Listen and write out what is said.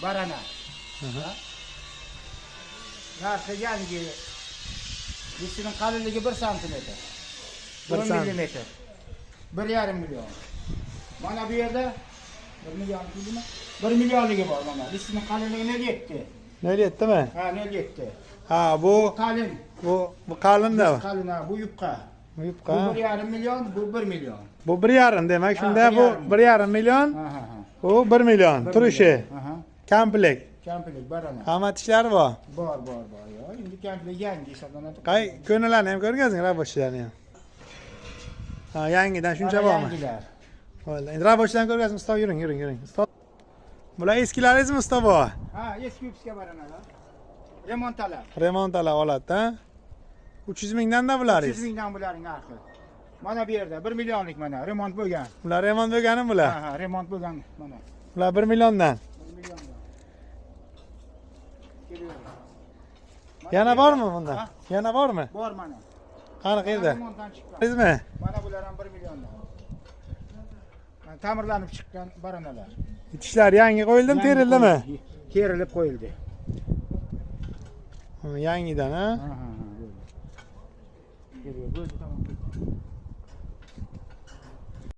barana. Narxi yangi. Dişinin qalinligi 1 santimetr. 1 millimetr. 1,5 milyon. Mana bu yerda 1 milyon pulimi? 1 milyonligi bor mana. Dişinin qalinligi 0,7. 0,7mi? Ha, 0,7. Ha, bu qalin. Bu qalin-da. Qalin ha, bu yupqa. Bu yupqa. Bu 1,5 milyon, bu 1 milyon. Bu 1,5 demak, shunda bu 1,5 milyon. Ha. Bu 1 milyon. Turishi. Aha. Komplet. Kampilik barana. Qimmat ishlari bor. Bor. Yo, endi kampilik yangi hisoblanadi. Qay ko'rnalarni ham ko'rgazing, rabochilarni ham. Ha, yangidan shuncha bormi? Yangilar. Bo'ldi. Endi rabochilarni ko'rgazing, ustoz yuring. Ustoz. Bular eskilaringizmi, ustoz bova? Ha, eski yupska baranalar. Remontalar. Remontalar oladi-da. 300 mingdan-da bularingiz. 300 mingdan bularning narxi. Mana bu yerda 1 milyonlik mana remont bo'lgan. Bular remont bo'lganmi bular? Ha, remont bo'lgan mana. Bular 1 milliondan. 1 milliondan. Yana bormi bunda? Yana bormi? Bor mana. Qani qayerda? Remontdan chiqqan. Sizmi? Mana bular ham 1 milliondan. Mana ta'mirlanib chiqqan baranalar. Tishlar yangi qo'yildimi, terildimi? Terilib qo'yildi. Yangidan, ha? Ha. Bo'ldi, tamam.